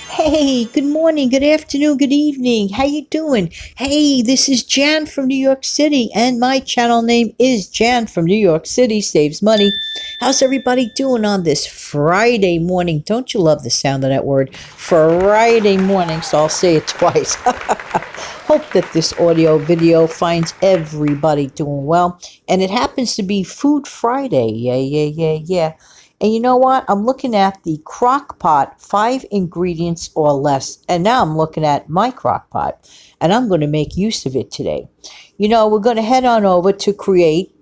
Hey, good morning, good afternoon, good evening. How you doing? Hey, this is Jan from New York City, and my channel name is Jan from New York City Saves Money. How's everybody doing on this Friday morning? Don't you love the sound of that word? Friday morning, so I'll say it twice. Hope that this audio video finds everybody doing well. And it happens to be Food Friday. Yeah. And you know what? I'm looking at the crock pot, 5 ingredients or less. And now I'm looking at my crock pot, and I'm going to make use of it today. We're going to head on over to create,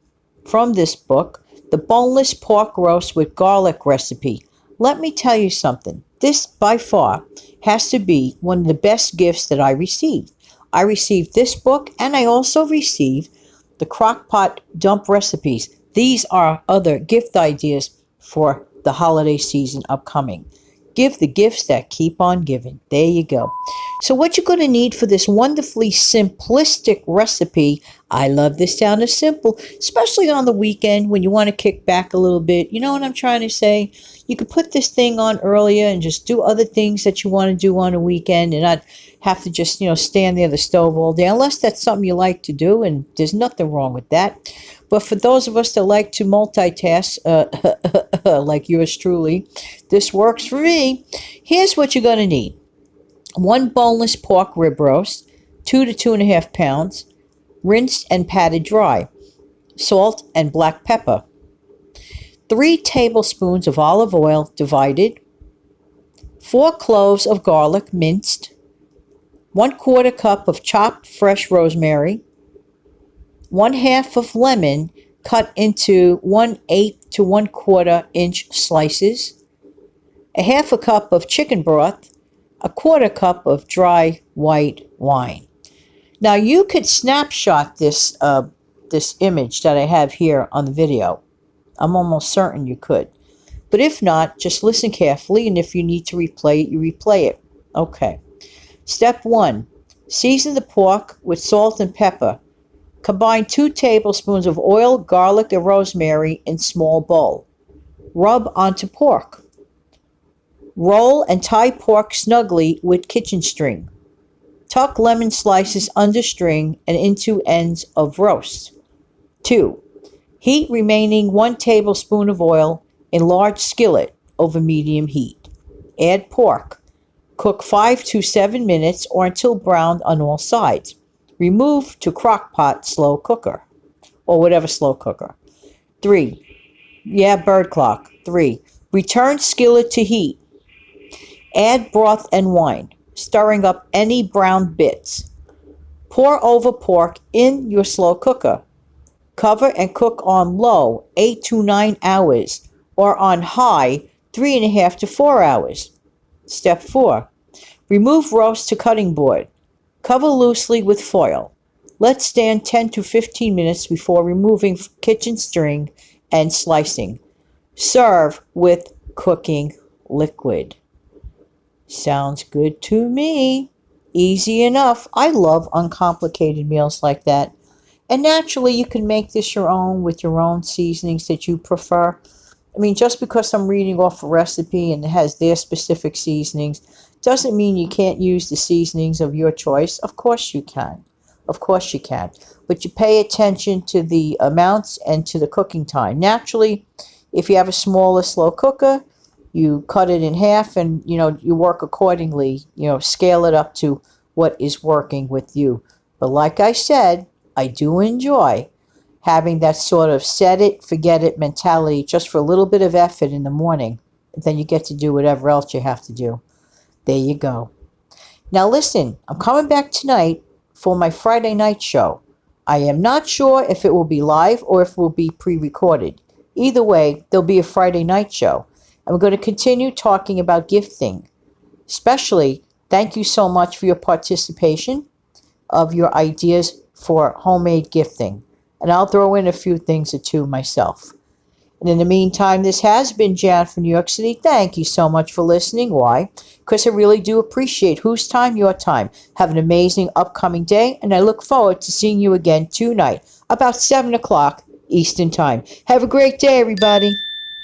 from this book, the boneless pork roast with garlic recipe. Let me tell you something. This, by far, has to be one of the best gifts that I received. I received this book, and I also received the crock pot dump recipes. These are other gift ideas for the holiday season upcoming. Give the gifts that keep on giving. There you go. So what you're going to need for this wonderfully simplistic recipe, I love this sound of simple, especially on the weekend when you want to kick back a little bit. You know what I'm trying to say? You could put this thing on earlier and just do other things that you want to do on a weekend and not have to just, stand near the stove all day, unless that's something you like to do, and there's nothing wrong with that. But for those of us that like to multitask, like yours truly, this works for me. Here's what you're going to need. 1 boneless pork rib roast, 2 to 2.5 pounds, rinsed and patted dry, salt and black pepper, 3 tablespoons of olive oil divided, 4 cloves of garlic minced, 1/4 cup of chopped fresh rosemary, 1/2 of lemon cut into 1/8 to 1/4 inch slices, a 1/2 cup of chicken broth, 1/4 cup of dry white wine. Now you could snapshot this image that I have here on the video. I'm almost certain you could. But if not, just listen carefully, and if you need to replay it, you replay it. Okay. Step 1. Season the pork with salt and pepper. Combine 2 tablespoons of oil, garlic, and rosemary in small bowl. Rub onto pork. Roll and tie pork snugly with kitchen string. Tuck lemon slices under string and into ends of roast. 2. Heat remaining 1 tablespoon of oil in large skillet over medium heat. Add pork. Cook 5 to 7 minutes or until browned on all sides. Remove to crock pot slow cooker or whatever slow cooker. 3. Bird clock. 3. Return skillet to heat. Add broth and wine, stirring up any brown bits. Pour over pork in your slow cooker. Cover and cook on low 8 to 9 hours or on high 3.5 to 4 hours. Step 4. Remove roast to cutting board. Cover loosely with foil. Let stand 10 to 15 minutes before removing kitchen string and slicing. Serve with cooking liquid. Sounds good to me. Easy enough. I love uncomplicated meals like that. And naturally, you can make this your own with your own seasonings that you prefer. I mean, just because I'm reading off a recipe and it has their specific seasonings doesn't mean you can't use the seasonings of your choice. Of course you can. Of course you can. But you pay attention to the amounts and to the cooking time. Naturally, if you have a smaller slow cooker, you cut it in half and, you work accordingly. Scale it up to what is working with you. But like I said, I do enjoy having that sort of set it, forget it mentality just for a little bit of effort in the morning. And then you get to do whatever else you have to do. There you go. Now listen, I'm coming back tonight for my Friday night show. I am not sure if it will be live or if it will be pre-recorded. Either way, there'll be a Friday night show. And we're going to continue talking about gifting. Especially, thank you so much for your participation of your ideas for homemade gifting. And I'll throw in a few things or two myself. And in the meantime, this has been Jan from New York City. Thank you so much for listening. Why? Because I really do appreciate whose time, your time. Have an amazing upcoming day, and I look forward to seeing you again tonight, about 7 o'clock Eastern Time. Have a great day, everybody.